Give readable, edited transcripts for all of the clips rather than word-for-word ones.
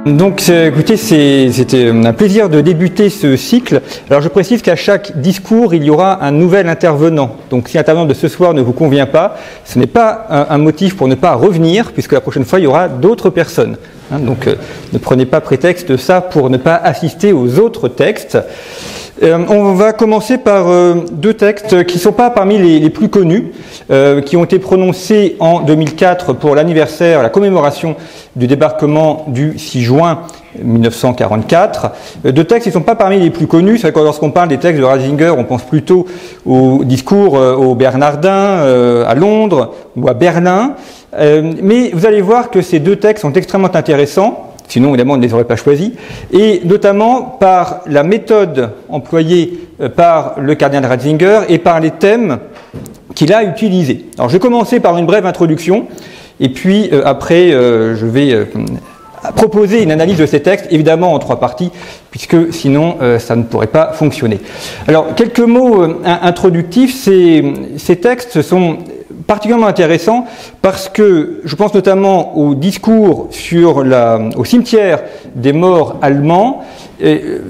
Donc écoutez, c'était un plaisir de débuter ce cycle. Alors je précise qu'à chaque discours, il y aura un nouvel intervenant. Donc si l'intervenant de ce soir ne vous convient pas, ce n'est pas un motif pour ne pas revenir, puisque la prochaine fois, il y aura d'autres personnes. Donc ne prenez pas prétexte de ça pour ne pas assister aux autres textes. On va commencer par deux textes qui ne sont pas parmi les plus connus, qui ont été prononcés en 2004 pour l'anniversaire, la commémoration du débarquement du 6 juin 1944. Deux textes qui ne sont pas parmi les plus connus. C'est vrai que lorsqu'on parle des textes de Ratzinger, on pense plutôt au discours au Bernardin à Londres ou à Berlin. Mais vous allez voir que ces deux textes sont extrêmement intéressants. Sinon, évidemment, on ne les aurait pas choisis, et notamment par la méthode employée par le cardinal Ratzinger et par les thèmes qu'il a utilisés. Alors, je vais commencer par une brève introduction, et puis après, je vais proposer une analyse de ces textes, évidemment en trois parties, puisque sinon, ça ne pourrait pas fonctionner. Alors, quelques mots introductifs. Ces textes sont particulièrement intéressant parce que je pense notamment au discours au cimetière des morts allemands.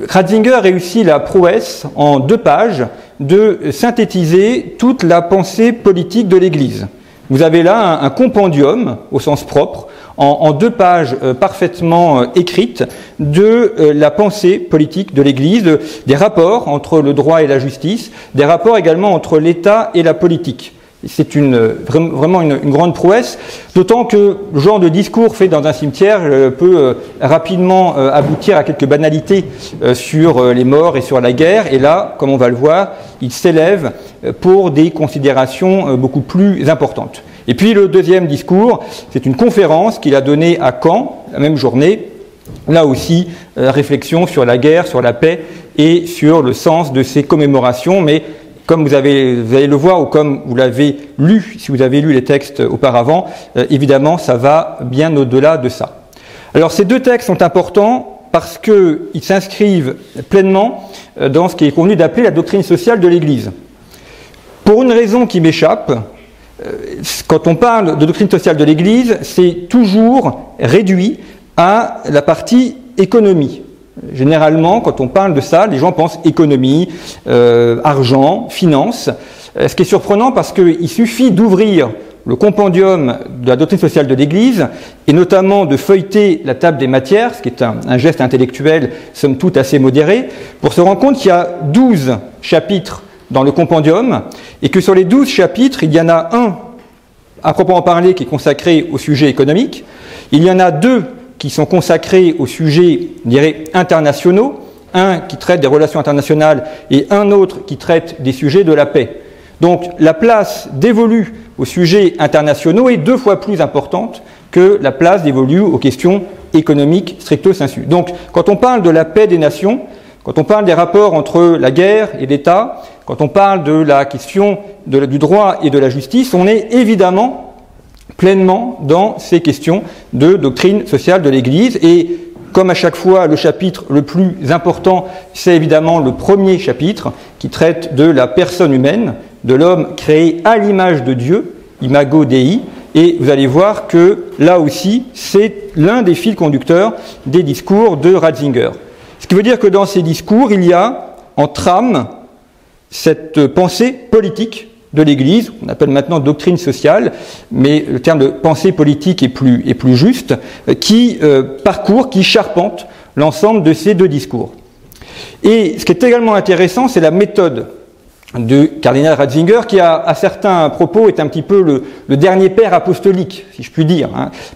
Ratzinger réussit la prouesse en 2 pages de synthétiser toute la pensée politique de l'Église. Vous avez là un compendium au sens propre en 2 pages parfaitement écrites de la pensée politique de l'Église, des rapports entre le droit et la justice, des rapports également entre l'État et la politique. C'est vraiment une grande prouesse, d'autant que le genre de discours fait dans un cimetière peut rapidement aboutir à quelques banalités sur les morts et sur la guerre. Et là, comme on va le voir, il s'élève pour des considérations beaucoup plus importantes. Et puis le deuxième discours, c'est une conférence qu'il a donnée à Caen, la même journée. Là aussi, réflexion sur la guerre, sur la paix et sur le sens de ces commémorations, mais comme vous allez le voir ou comme vous l'avez lu, si vous avez lu les textes auparavant, évidemment, ça va bien au-delà de ça. Alors, ces deux textes sont importants parce qu'ils s'inscrivent pleinement dans ce qui est convenu d'appeler la doctrine sociale de l'Église. Pour une raison qui m'échappe, quand on parle de doctrine sociale de l'Église, c'est toujours réduit à la partie économie. Généralement, quand on parle de ça, les gens pensent économie, argent, finance. Ce qui est surprenant parce qu'il suffit d'ouvrir le compendium de la doctrine sociale de l'Église et notamment de feuilleter la table des matières, ce qui est un geste intellectuel somme toute assez modéré, pour se rendre compte qu'il y a 12 chapitres dans le compendium et que sur les 12 chapitres, il y en a un à proprement parler qui est consacré au sujet économique, il y en a 2 qui sont consacrés aux sujets, je dirais, internationaux, un qui traite des relations internationales et un autre qui traite des sujets de la paix. Donc la place dévolue aux sujets internationaux est 2 fois plus importante que la place dévolue aux questions économiques stricto sensu. Donc quand on parle de la paix des nations, quand on parle des rapports entre la guerre et l'État, quand on parle de la question du droit et de la justice, on est évidemment pleinement dans ces questions de doctrine sociale de l'Église. Et comme à chaque fois, le chapitre le plus important, c'est évidemment le premier chapitre qui traite de la personne humaine, de l'homme créé à l'image de Dieu, imago Dei. Et vous allez voir que là aussi, c'est l'un des fils conducteurs des discours de Ratzinger. Ce qui veut dire que dans ces discours, il y a en trame cette pensée politique de l'Église, on appelle maintenant doctrine sociale, mais le terme de pensée politique est plus juste, qui parcourt, qui charpente l'ensemble de ces 2 discours. Et ce qui est également intéressant, c'est la méthode du cardinal Ratzinger, qui à certains propos est un petit peu le dernier père apostolique, si je puis dire.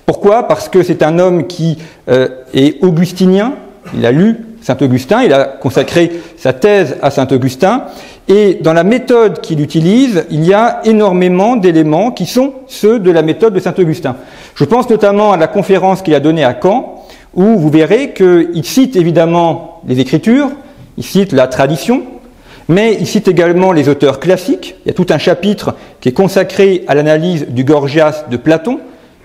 Pourquoi ? Parce que c'est un homme qui est augustinien, il a lu Saint-Augustin, il a consacré sa thèse à Saint-Augustin, et dans la méthode qu'il utilise, il y a énormément d'éléments qui sont ceux de la méthode de Saint-Augustin. Je pense notamment à la conférence qu'il a donnée à Caen, où vous verrez qu'il cite évidemment les Écritures, il cite la tradition, mais il cite également les auteurs classiques. Il y a tout un chapitre qui est consacré à l'analyse du Gorgias de Platon.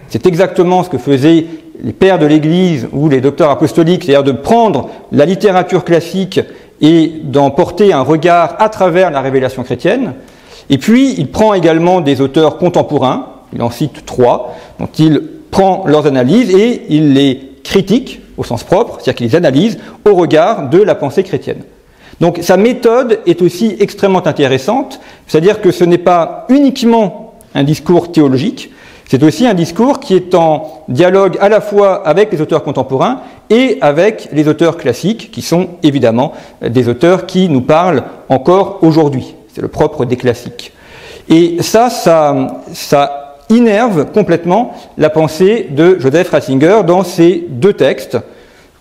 C'est exactement ce que faisaient les pères de l'Église ou les docteurs apostoliques, c'est-à-dire de prendre la littérature classique et d'en porter un regard à travers la révélation chrétienne. Et puis, il prend également des auteurs contemporains, il en cite 3, dont il prend leurs analyses et il les critique au sens propre, c'est-à-dire qu'il les analyse au regard de la pensée chrétienne. Donc sa méthode est aussi extrêmement intéressante, c'est-à-dire que ce n'est pas uniquement un discours théologique, c'est aussi un discours qui est en dialogue à la fois avec les auteurs contemporains et avec les auteurs classiques, qui sont évidemment des auteurs qui nous parlent encore aujourd'hui. C'est le propre des classiques. Et ça innerve complètement la pensée de Joseph Ratzinger dans ces deux textes,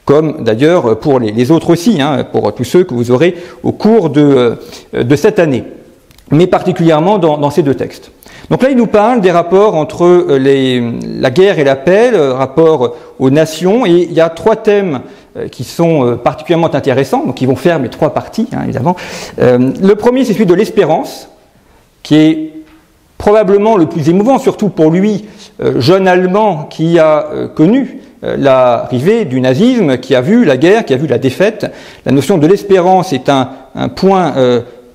comme d'ailleurs pour les autres aussi, pour tous ceux que vous aurez au cours de cette année, mais particulièrement dans ces deux textes. Donc là, il nous parle des rapports entre la guerre et la paix, le rapport aux nations, et il y a trois thèmes qui sont particulièrement intéressants, donc ils vont faire mes trois parties, évidemment. Le premier, c'est celui de l'espérance, qui est probablement le plus émouvant, surtout pour lui, jeune Allemand qui a connu l'arrivée du nazisme, qui a vu la guerre, qui a vu la défaite. La notion de l'espérance est un point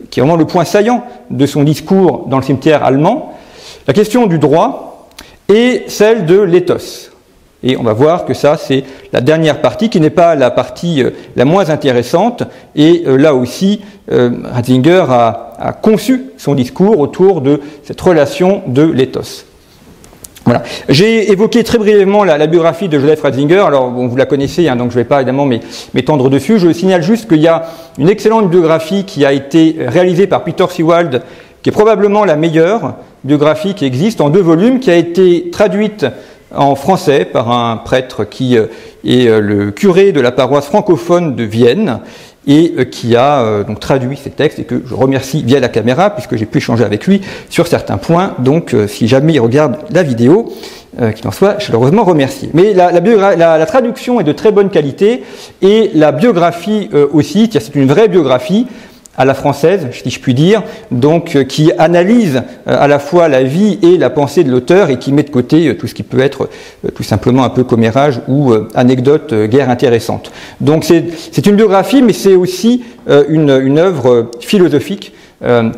qui est vraiment le point saillant de son discours dans le cimetière allemand. La question du droit et celle de l'éthos. Et on va voir que ça, c'est la dernière partie, qui n'est pas la partie la moins intéressante. Et là aussi, Ratzinger a conçu son discours autour de cette relation de l'éthos. Voilà. J'ai évoqué très brièvement la biographie de Joseph Ratzinger. Alors, bon, vous la connaissez, donc je ne vais pas évidemment m'étendre dessus. Je signale juste qu'il y a une excellente biographie qui a été réalisée par Peter Sewald, qui est probablement la meilleure biographie qui existe, en 2 volumes, qui a été traduite en français par un prêtre qui est le curé de la paroisse francophone de Vienne, et qui a donc traduit ces textes, et que je remercie via la caméra, puisque j'ai pu échanger avec lui sur certains points. Donc, si jamais il regarde la vidéo, qu'il en soit chaleureusement remercié. Mais la traduction est de très bonne qualité, et la biographie aussi, c'est une vraie biographie, à la française, si je puis dire, donc qui analyse à la fois la vie et la pensée de l'auteur et qui met de côté tout ce qui peut être tout simplement un peu commérage ou anecdote guère intéressante. Donc c'est une biographie, mais c'est aussi une œuvre philosophique,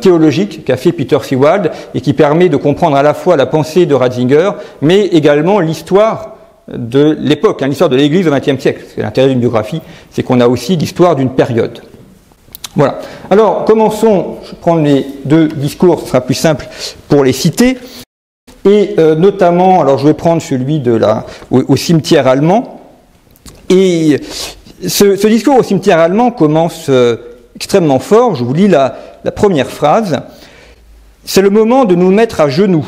théologique qu'a fait Peter Sewald et qui permet de comprendre à la fois la pensée de Ratzinger, mais également l'histoire de l'époque, l'histoire de l'Église au XXe siècle. Parce que l'intérêt d'une biographie, c'est qu'on a aussi l'histoire d'une période. Voilà. Alors, commençons, je vais prendre les 2 discours, ce sera plus simple pour les citer, et notamment, alors je vais prendre celui au cimetière allemand, et ce discours au cimetière allemand commence extrêmement fort. Je vous lis la première phrase. « C'est le moment de nous mettre à genoux,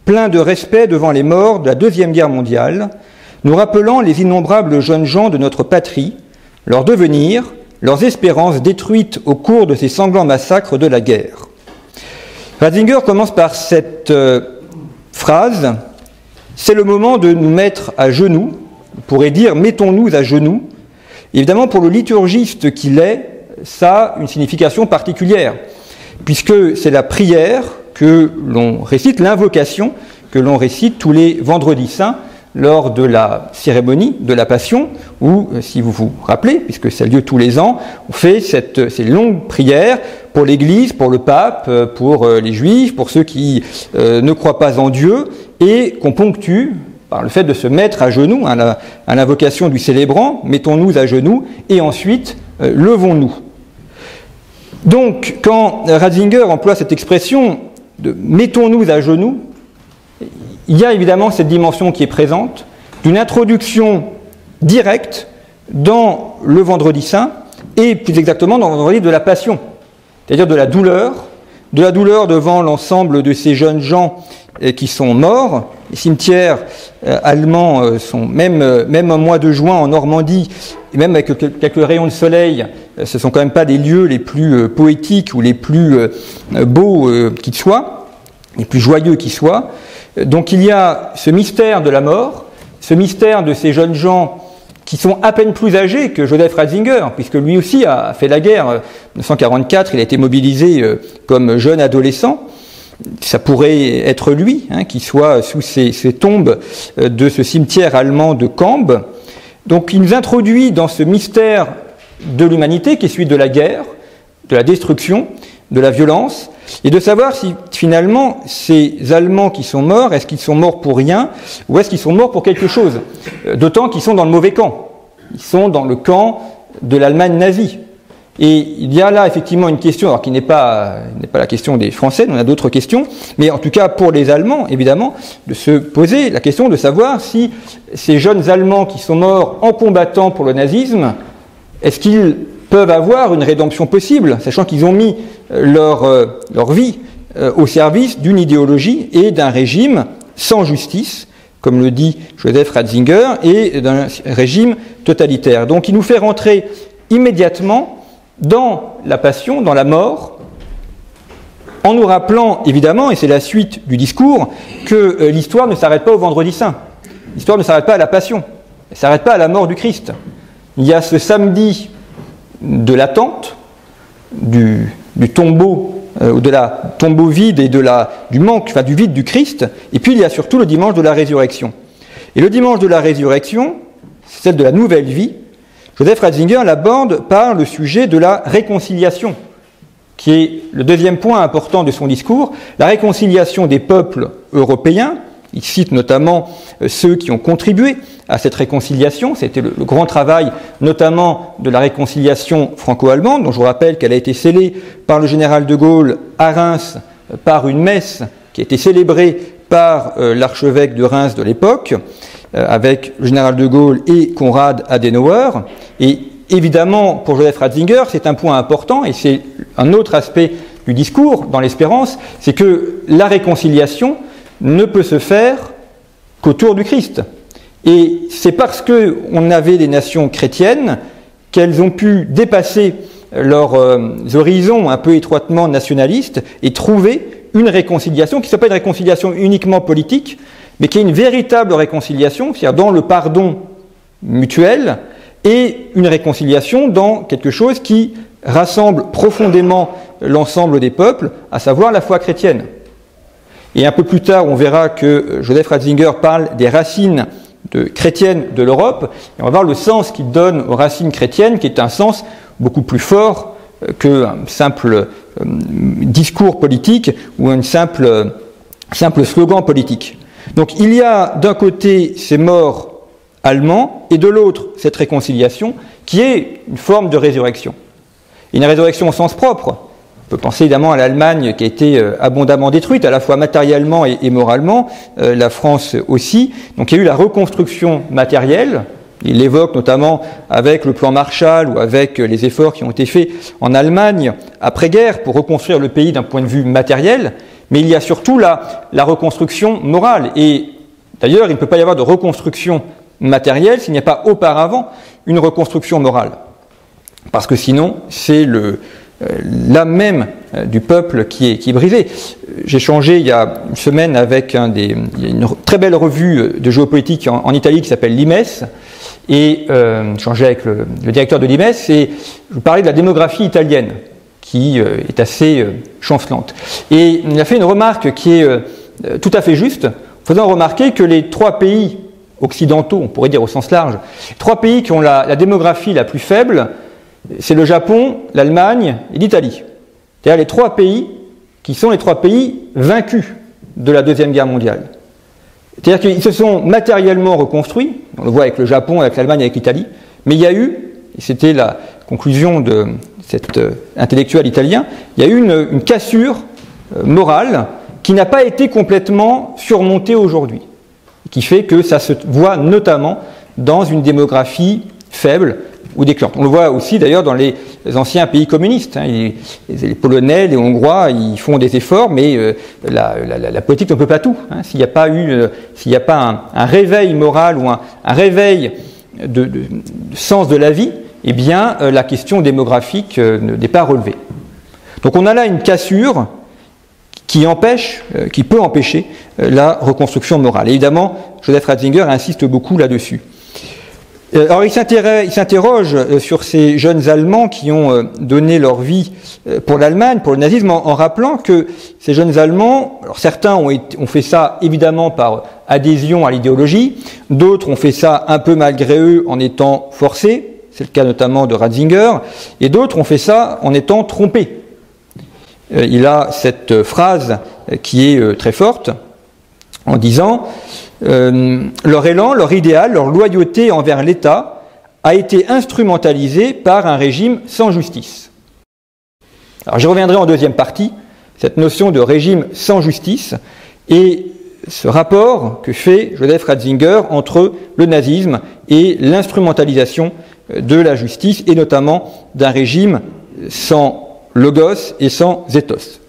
plein de respect devant les morts de la Deuxième Guerre mondiale, nous rappelant les innombrables jeunes gens de notre patrie, leur devenir, leurs espérances détruites au cours de ces sanglants massacres de la guerre. » Ratzinger commence par cette phrase, « C'est le moment de nous mettre à genoux », on pourrait dire « mettons-nous à genoux ». Évidemment, pour le liturgiste qu'il est, ça a une signification particulière, puisque c'est la prière que l'on récite, l'invocation que l'on récite tous les vendredis saints, lors de la cérémonie de la Passion, où, si vous vous rappelez, puisque ça a lieu tous les ans, on fait ces longues prières pour l'Église, pour le pape, pour les Juifs, pour ceux qui ne croient pas en Dieu, et qu'on ponctue par le fait de se mettre à genoux, à l'invocation du célébrant, mettons-nous à genoux, et ensuite, levons-nous. Donc, quand Ratzinger emploie cette expression de « mettons-nous à genoux », il y a évidemment cette dimension qui est présente, d'une introduction directe dans le Vendredi Saint, et plus exactement dans le Vendredi de la Passion, c'est-à-dire de la douleur devant l'ensemble de ces jeunes gens qui sont morts. Les cimetières allemands sont, même au mois de juin en Normandie, et même avec quelques rayons de soleil, ce ne sont quand même pas des lieux les plus poétiques ou les plus beaux qui soient, les plus joyeux qui soient. Donc il y a ce mystère de la mort, ce mystère de ces jeunes gens qui sont à peine plus âgés que Joseph Ratzinger, puisque lui aussi a fait la guerre. En 1944, il a été mobilisé comme jeune adolescent. Ça pourrait être lui, qui soit sous ces tombes de ce cimetière allemand de Cambe. Donc il nous introduit dans ce mystère de l'humanité qui est celui de la guerre, de la destruction, de la violence, et de savoir si finalement ces Allemands qui sont morts, est-ce qu'ils sont morts pour rien ou est-ce qu'ils sont morts pour quelque chose, d'autant qu'ils sont dans le mauvais camp. ils sont dans le camp de l'Allemagne nazie. Et il y a là effectivement une question, alors qui n'est pas la question des Français, on a d'autres questions, mais en tout cas pour les Allemands, évidemment, de se poser la question de savoir si ces jeunes Allemands qui sont morts en combattant pour le nazisme, est-ce qu'ils peuvent avoir une rédemption possible, sachant qu'ils ont mis leur vie au service d'une idéologie et d'un régime sans justice, comme le dit Joseph Ratzinger, et d'un régime totalitaire. Donc il nous fait rentrer immédiatement dans la passion, dans la mort, en nous rappelant évidemment, et c'est la suite du discours, que l'histoire ne s'arrête pas au vendredi saint. L'histoire ne s'arrête pas à la passion, elle ne s'arrête pas à la mort du Christ. Il y a ce samedi de l'attente, du tombeau, de la tombeau vide et du manque, enfin du vide du Christ, et puis il y a surtout le dimanche de la résurrection. Et le dimanche de la résurrection, c'est celle de la nouvelle vie. Joseph Ratzinger l'aborde par le sujet de la réconciliation, qui est le deuxième point important de son discours, la réconciliation des peuples européens. Il cite notamment ceux qui ont contribué à cette réconciliation. C'était le grand travail, notamment de la réconciliation franco-allemande, dont je vous rappelle qu'elle a été scellée par le général de Gaulle à Reims par une messe qui a été célébrée par l'archevêque de Reims de l'époque, avec le général de Gaulle et Konrad Adenauer. Et évidemment, pour Joseph Ratzinger, c'est un point important, et c'est un autre aspect du discours dans l'Espérance, c'est que la réconciliation ne peut se faire qu'autour du Christ. Et c'est parce qu'on avait des nations chrétiennes qu'elles ont pu dépasser leurs horizons un peu étroitement nationalistes et trouver une réconciliation qui ne soit pas une réconciliation uniquement politique, mais qui est une véritable réconciliation, c'est-à-dire dans le pardon mutuel, et une réconciliation dans quelque chose qui rassemble profondément l'ensemble des peuples, à savoir la foi chrétienne. Et un peu plus tard, on verra que Joseph Ratzinger parle des racines chrétiennes de l'Europe, et on va voir le sens qu'il donne aux racines chrétiennes, qui est un sens beaucoup plus fort qu'un simple discours politique ou un simple slogan politique. Donc il y a d'un côté ces morts allemands et de l'autre cette réconciliation qui est une forme de résurrection. Et une résurrection au sens propre. On peut penser évidemment à l'Allemagne qui a été abondamment détruite, à la fois matériellement et moralement, la France aussi. Donc il y a eu la reconstruction matérielle. Il l'évoque notamment avec le plan Marshall ou avec les efforts qui ont été faits en Allemagne après-guerre pour reconstruire le pays d'un point de vue matériel. Mais il y a surtout la reconstruction morale. Et d'ailleurs, il ne peut pas y avoir de reconstruction matérielle s'il n'y a pas auparavant une reconstruction morale. Parce que sinon, c'est l'âme même du peuple qui est brisée. J'ai échangé il y a une semaine avec il y a une très belle revue de géopolitique en Italie qui s'appelle l'IMES, et j'ai échangé avec le directeur de l'IMES, et je vous parlais de la démographie italienne, qui est assez chancelante. Et il a fait une remarque qui est tout à fait juste, faisant remarquer que les trois pays occidentaux, on pourrait dire au sens large, trois pays qui ont la démographie la plus faible, c'est le Japon, l'Allemagne et l'Italie. C'est-à-dire les trois pays qui sont les trois pays vaincus de la Deuxième Guerre mondiale. C'est-à-dire qu'ils se sont matériellement reconstruits, on le voit avec le Japon, avec l'Allemagne, avec l'Italie, mais il y a eu, et c'était la conclusion de cet intellectuel italien, il y a eu une cassure morale qui n'a pas été complètement surmontée aujourd'hui, qui fait que ça se voit notamment dans une démographie faible ou déclinante. On le voit aussi d'ailleurs dans les anciens pays communistes. Les Polonais, les Hongrois, ils font des efforts, mais la politique ne peut pas tout. S'il n'y a pas un réveil moral ou un réveil de sens de la vie, eh bien la question démographique n'est pas relevée. Donc on a là une cassure qui peut empêcher la reconstruction morale. Et évidemment, Joseph Ratzinger insiste beaucoup là-dessus. Alors il s'interroge sur ces jeunes Allemands qui ont donné leur vie pour l'Allemagne, pour le nazisme, en rappelant que ces jeunes Allemands, alors certains ont fait ça évidemment par adhésion à l'idéologie, d'autres ont fait ça un peu malgré eux en étant forcés, c'est le cas notamment de Ratzinger, et d'autres ont fait ça en étant trompés. Il a cette phrase qui est très forte en disant leur élan, leur idéal, leur loyauté envers l'État a été instrumentalisé par un régime sans justice. Alors j'y reviendrai en deuxième partie, cette notion de régime sans justice et ce rapport que fait Joseph Ratzinger entre le nazisme et l'instrumentalisation de la justice et notamment d'un régime sans logos et sans ethos.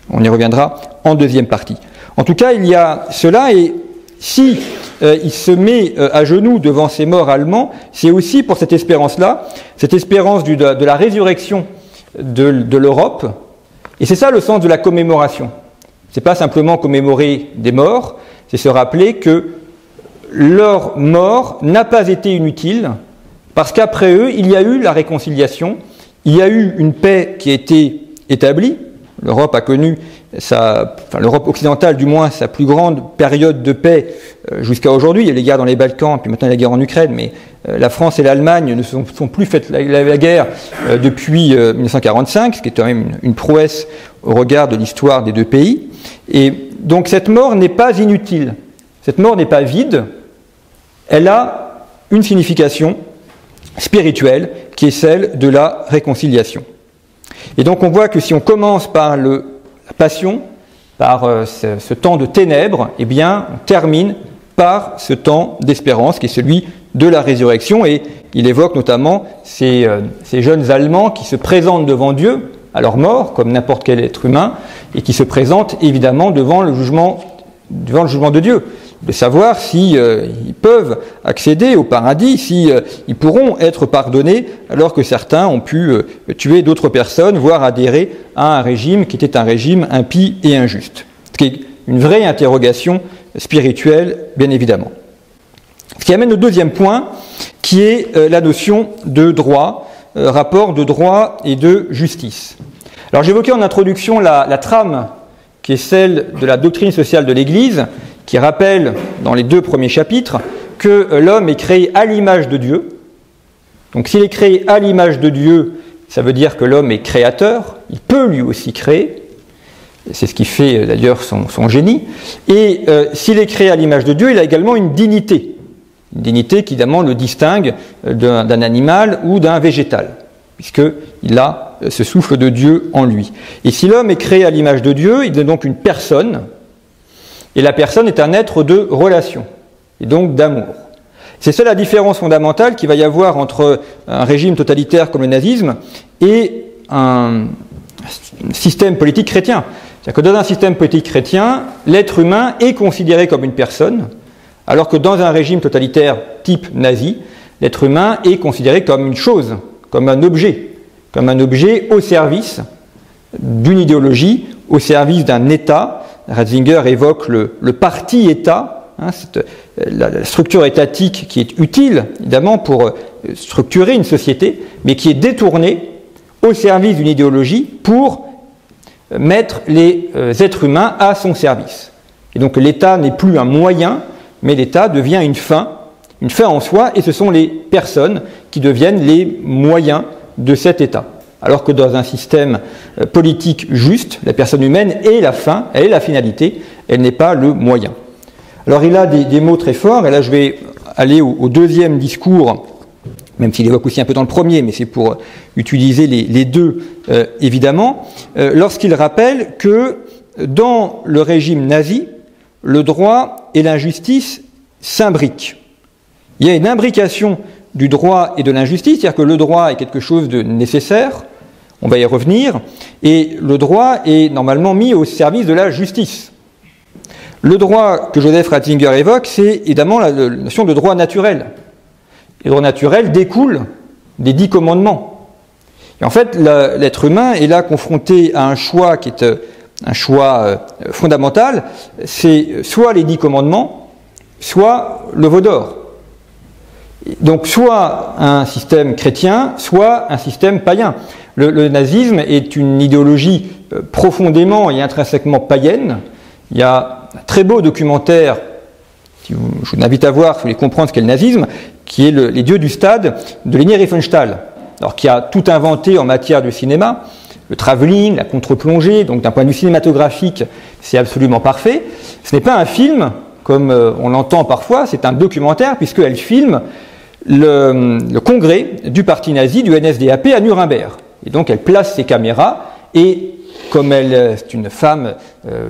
On y reviendra en deuxième partie. En tout cas, il y a cela et si il se met à genoux devant ces morts allemands, c'est aussi pour cette espérance-là, cette espérance de la résurrection de l'Europe. Et c'est ça le sens de la commémoration. Ce n'est pas simplement commémorer des morts, c'est se rappeler que leur mort n'a pas été inutile, parce qu'après eux, il y a eu la réconciliation, il y a eu une paix qui a été établie. L'Europe a connu, l'Europe occidentale du moins, sa plus grande période de paix jusqu'à aujourd'hui. Il y a les guerres dans les Balkans, puis maintenant il y a la guerre en Ukraine, mais la France et l'Allemagne ne sont plus faites la guerre depuis 1945, ce qui est quand même une prouesse au regard de l'histoire des deux pays. Et donc cette mort n'est pas inutile, cette mort n'est pas vide, elle a une signification spirituelle qui est celle de la réconciliation. Et donc on voit que si on commence par la passion, par ce temps de ténèbres, eh bien on termine par ce temps d'espérance qui est celui de la résurrection. Et il évoque notamment ces jeunes Allemands qui se présentent devant Dieu à leur mort, comme n'importe quel être humain, et qui se présentent évidemment devant le jugement de Dieu, de savoir si ils peuvent accéder au paradis, si ils pourront être pardonnés, alors que certains ont pu tuer d'autres personnes, voire adhérer à un régime qui était un régime impie et injuste. Ce qui est une vraie interrogation spirituelle, bien évidemment. Ce qui amène au deuxième point, qui est la notion de droit, rapport de droit et de justice. Alors j'évoquais en introduction la trame qui est celle de la doctrine sociale de l'Église, qui rappelle dans les 2 premiers chapitres que l'homme est créé à l'image de Dieu. Donc s'il est créé à l'image de Dieu, ça veut dire que l'homme est créateur, il peut lui aussi créer, c'est ce qui fait d'ailleurs son génie, et s'il est créé à l'image de Dieu, il a également une dignité qui évidemment le distingue d'un animal ou d'un végétal, puisqu'il a ce souffle de Dieu en lui. Et si l'homme est créé à l'image de Dieu, il est donc une personne, et la personne est un être de relation, et donc d'amour. C'est ça la différence fondamentale qu'il va y avoir entre un régime totalitaire comme le nazisme et un système politique chrétien. C'est-à-dire que dans un système politique chrétien, l'être humain est considéré comme une personne, alors que dans un régime totalitaire type nazi, l'être humain est considéré comme une chose, comme un objet au service d'une idéologie, au service d'un État. Ratzinger évoque le parti-État, la structure étatique qui est utile, évidemment, pour structurer une société, mais qui est détournée au service d'une idéologie pour mettre les êtres humains à son service. Et donc l'État n'est plus un moyen, mais l'État devient une fin en soi, et ce sont les personnes qui deviennent les moyens de cet État. Alors que dans un système politique juste, la personne humaine est la fin, elle est la finalité, elle n'est pas le moyen. Alors il a des mots très forts, et là je vais aller au deuxième discours, même s'il évoque aussi un peu dans le premier, mais c'est pour utiliser les deux évidemment, lorsqu'il rappelle que dans le régime nazi, le droit et l'injustice s'imbriquent. Il y a une imbrication du droit et de l'injustice, c'est-à-dire que le droit est quelque chose de nécessaire, on va y revenir, et le droit est normalement mis au service de la justice. Le droit que Joseph Ratzinger évoque, c'est évidemment la notion de droit naturel. Et le droit naturel découle des 10 commandements. Et en fait, l'être humain est là confronté à un choix qui est un choix fondamental, c'est soit les 10 commandements, soit le veau d'or. Donc soit un système chrétien, soit un système païen. Le nazisme est une idéologie profondément et intrinsèquement païenne. Il y a un très beau documentaire, je vous invite à voir si vous voulez comprendre ce qu'est le nazisme, qui est Les dieux du stade de Leni Riefenstahl, alors qui a tout inventé en matière de cinéma, le travelling, la contre-plongée, donc d'un point de vue cinématographique, c'est absolument parfait. Ce n'est pas un film, comme on l'entend parfois, c'est un documentaire, puisqu'elle filme le congrès du parti nazi, du NSDAP à Nuremberg. Et donc elle place ses caméras et comme elle est une femme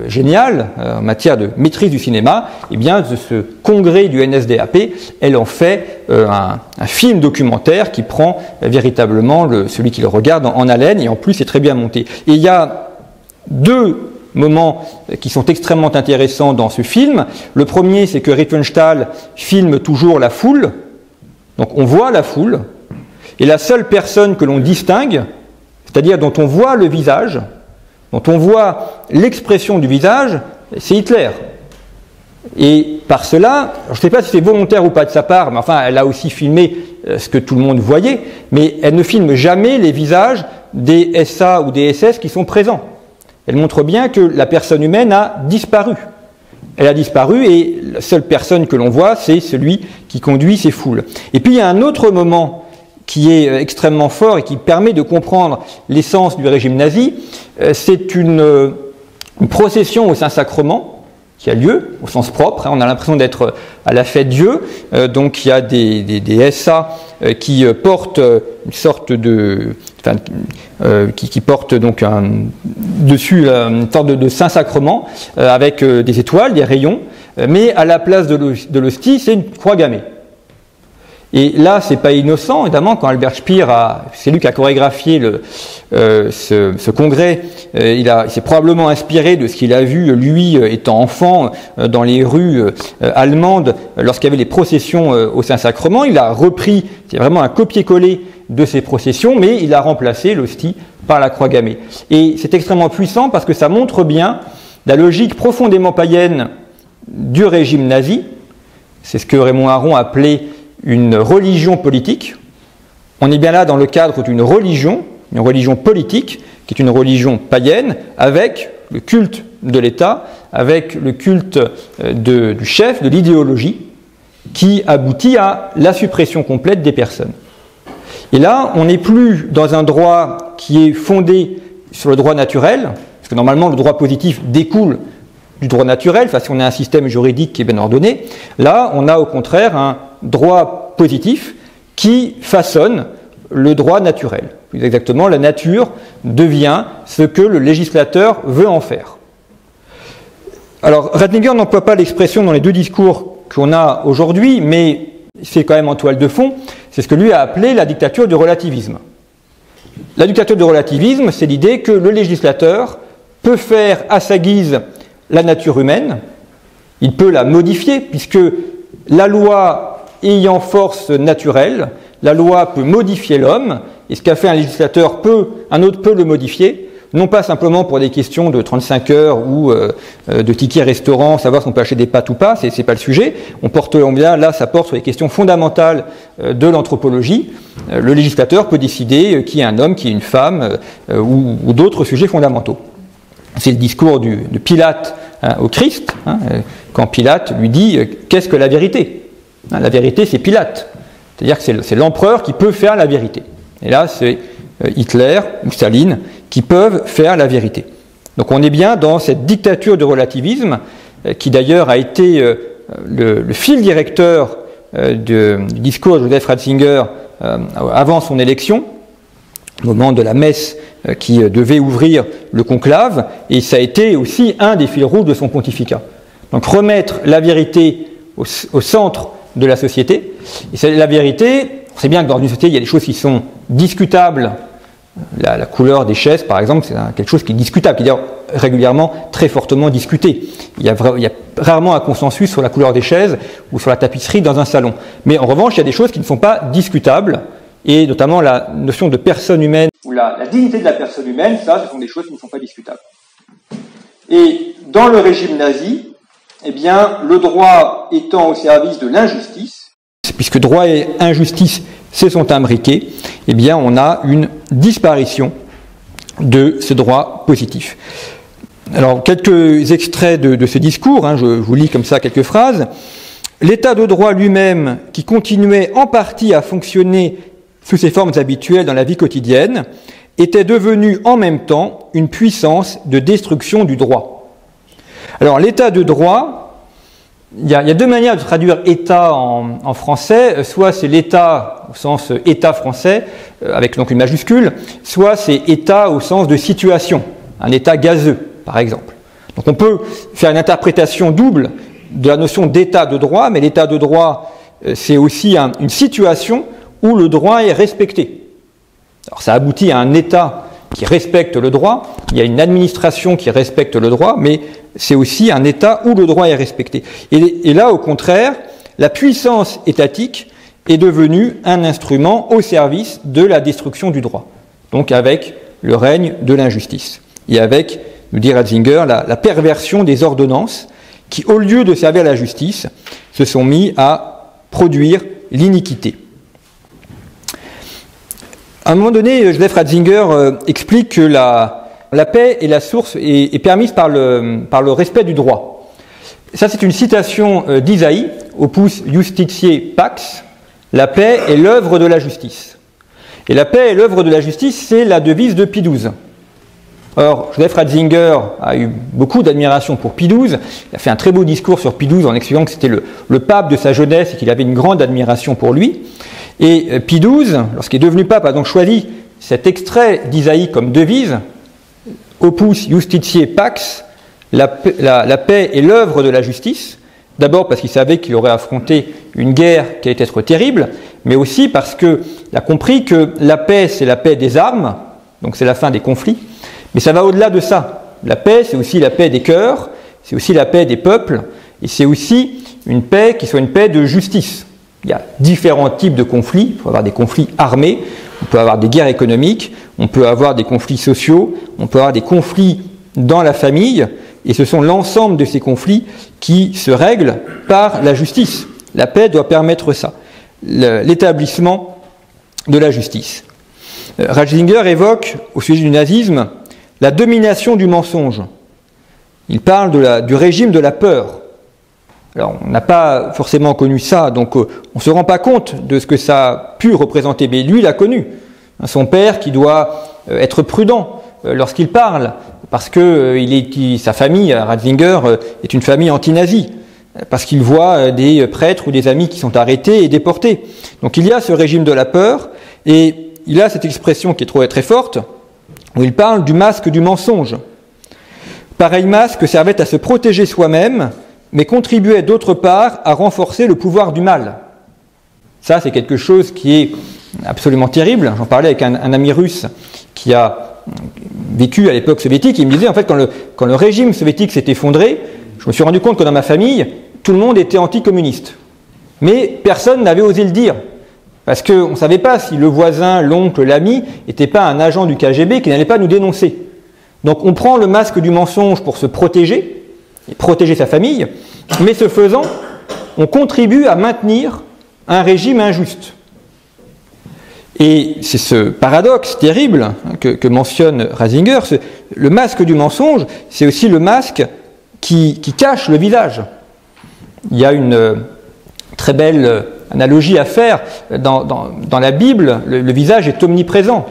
géniale en matière de maîtrise du cinéma, eh bien de ce congrès du NSDAP, elle en fait un film documentaire qui prend véritablement celui qui le regarde en haleine et en plus c'est très bien monté. Et il y a deux moments qui sont extrêmement intéressants dans ce film. Le premier, c'est que Riefenstahl filme toujours la foule, donc on voit la foule, et la seule personne que l'on distingue, c'est-à-dire dont on voit le visage, dont on voit l'expression du visage, c'est Hitler. Et par cela, je ne sais pas si c'est volontaire ou pas de sa part, mais enfin, elle a aussi filmé ce que tout le monde voyait, mais elle ne filme jamais les visages des SA ou des SS qui sont présents. Elle montre bien que la personne humaine a disparu. Elle a disparu et la seule personne que l'on voit, c'est celui qui conduit ces foules. Et puis il y a un autre moment qui est extrêmement fort et qui permet de comprendre l'essence du régime nazi, c'est une procession au Saint-Sacrement qui a lieu, au sens propre, on a l'impression d'être à la fête Dieu, donc il y a des SA qui portent une sorte de... qui portent donc dessus une sorte de Saint-Sacrement avec des étoiles, des rayons, mais à la place de l'hostie, c'est une croix gammée. Et là, c'est pas innocent, évidemment, quand Albert Speer c'est lui qui a chorégraphié ce congrès, il s'est probablement inspiré de ce qu'il a vu, lui, étant enfant, dans les rues allemandes, lorsqu'il y avait les processions au Saint-Sacrement. Il a repris, c'est vraiment un copier-coller de ces processions, mais il a remplacé l'hostie par la croix gammée. Et c'est extrêmement puissant parce que ça montre bien la logique profondément païenne du régime nazi. C'est ce que Raymond Aron appelait une religion politique. On est bien là dans le cadre d'une religion, une religion politique, qui est une religion païenne, avec le culte de l'État, avec le culte du chef, de l'idéologie, qui aboutit à la suppression complète des personnes. Et là, on n'est plus dans un droit qui est fondé sur le droit naturel, parce que normalement le droit positif découle du droit naturel, enfin, si on a un système juridique qui est bien ordonné. Là, on a au contraire un droit positif qui façonne le droit naturel. Plus exactement, la nature devient ce que le législateur veut en faire. Alors, Ratzinger n'emploie pas l'expression dans les deux discours qu'on a aujourd'hui, mais c'est quand même en toile de fond, c'est ce que lui a appelé la dictature du relativisme. La dictature du relativisme, c'est l'idée que le législateur peut faire à sa guise la nature humaine, il peut la modifier, puisque la loi ayant force naturelle, la loi peut modifier l'homme, et ce qu'a fait un législateur un autre peut le modifier, non pas simplement pour des questions de 35 heures ou de tickets restaurant, savoir si on peut acheter des pâtes ou pas, c'est pas le sujet. Là, ça porte sur les questions fondamentales de l'anthropologie. Le législateur peut décider qui est un homme, qui est une femme, ou d'autres sujets fondamentaux. C'est le discours de Pilate au Christ, quand Pilate lui dit qu'est-ce que la vérité ? La vérité, c'est Pilate. C'est-à-dire que c'est l'empereur qui peut faire la vérité. Et là, c'est Hitler ou Staline qui peuvent faire la vérité. Donc on est bien dans cette dictature du relativisme, qui d'ailleurs a été le fil directeur du discours de Joseph Ratzinger avant son élection, au moment de la messe qui devait ouvrir le conclave, et ça a été aussi un des fils rouges de son pontificat. Donc remettre la vérité au centre de la société, et c'est la vérité, on sait bien que dans une société il y a des choses qui sont discutables, la couleur des chaises par exemple, c'est quelque chose qui est discutable, qui est d'ailleurs régulièrement très fortement discuté. Il y a rarement un consensus sur la couleur des chaises ou sur la tapisserie dans un salon. Mais en revanche, il y a des choses qui ne sont pas discutables, et notamment la notion de personne humaine, ou la dignité de la personne humaine, ça, ce sont des choses qui ne sont pas discutables. Et dans le régime nazi, eh bien, le droit étant au service de l'injustice, puisque droit et injustice se sont imbriqués, eh bien, on a une disparition de ce droit positif. Alors, quelques extraits de ce discours, je vous lis comme ça quelques phrases. L'état de droit lui-même, qui continuait en partie à fonctionner sous ses formes habituelles dans la vie quotidienne, était devenu en même temps une puissance de destruction du droit. Alors l'état de droit, il y a deux manières de traduire État en français. Soit c'est l'État au sens État français, avec donc une majuscule, soit c'est État au sens de situation, un État gazeux, par exemple. Donc on peut faire une interprétation double de la notion d'État de droit, mais l'État de droit, c'est aussi une situation où le droit est respecté. Alors ça aboutit à un État qui respecte le droit, il y a une administration qui respecte le droit, mais c'est aussi un État où le droit est respecté. Et là, au contraire, la puissance étatique est devenue un instrument au service de la destruction du droit, donc avec le règne de l'injustice, et avec, nous dit Ratzinger, la perversion des ordonnances qui, au lieu de servir la justice, se sont mis à produire l'iniquité. À un moment donné, Joseph Ratzinger explique que la paix est la source est permise par le respect du droit. Ça, c'est une citation d'Isaïe, Opus Justitiae Pax, la paix est l'œuvre de la justice. Et la paix est l'œuvre de la justice, c'est la devise de Pie XII. Or, Joseph Ratzinger a eu beaucoup d'admiration pour Pie XII. Il a fait un très beau discours sur Pie XII en expliquant que c'était le pape de sa jeunesse et qu'il avait une grande admiration pour lui. Et Pie XII, lorsqu'il est devenu pape, a donc choisi cet extrait d'Isaïe comme devise, Opus Justitiae Pax, la paix est l'œuvre de la justice. D'abord parce qu'il savait qu'il aurait affronté une guerre qui allait être terrible, mais aussi parce qu'il a compris que la paix, c'est la paix des armes, donc c'est la fin des conflits, mais ça va au-delà de ça. La paix, c'est aussi la paix des cœurs, c'est aussi la paix des peuples, et c'est aussi une paix qui soit une paix de justice. Il y a différents types de conflits. Il peut y avoir des conflits armés, on peut avoir des guerres économiques, on peut avoir des conflits sociaux, on peut avoir des conflits dans la famille, et ce sont l'ensemble de ces conflits qui se règlent par la justice. La paix doit permettre ça, l'établissement de la justice. Ratzinger évoque, au sujet du nazisme, la domination du mensonge. Il parle du régime de la peur. Alors, on n'a pas forcément connu ça, donc on ne se rend pas compte de ce que ça a pu représenter, mais lui, il a connu. Son père qui doit être prudent lorsqu'il parle, parce que sa famille, Ratzinger, est une famille anti-nazie, parce qu'il voit des prêtres ou des amis qui sont arrêtés et déportés. Donc il y a ce régime de la peur, et il a cette expression qui est très, très forte, où il parle du masque du mensonge. Pareil masque servait à se protéger soi-même, mais contribuait d'autre part à renforcer le pouvoir du mal. Ça, c'est quelque chose qui est absolument terrible. J'en parlais avec un ami russe qui a vécu à l'époque soviétique, il me disait, en fait, quand le régime soviétique s'est effondré, je me suis rendu compte que dans ma famille, tout le monde était anticommuniste. Mais personne n'avait osé le dire, parce qu'on ne savait pas si le voisin, l'oncle, l'ami, n'était pas un agent du KGB qui n'allait pas nous dénoncer. Donc on prend le masque du mensonge pour se protéger, et protéger sa famille, mais ce faisant, on contribue à maintenir un régime injuste. Et c'est ce paradoxe terrible que mentionne Ratzinger, le masque du mensonge, c'est aussi le masque qui cache le visage. Il y a une très belle analogie à faire. Dans la Bible, le visage est omniprésent.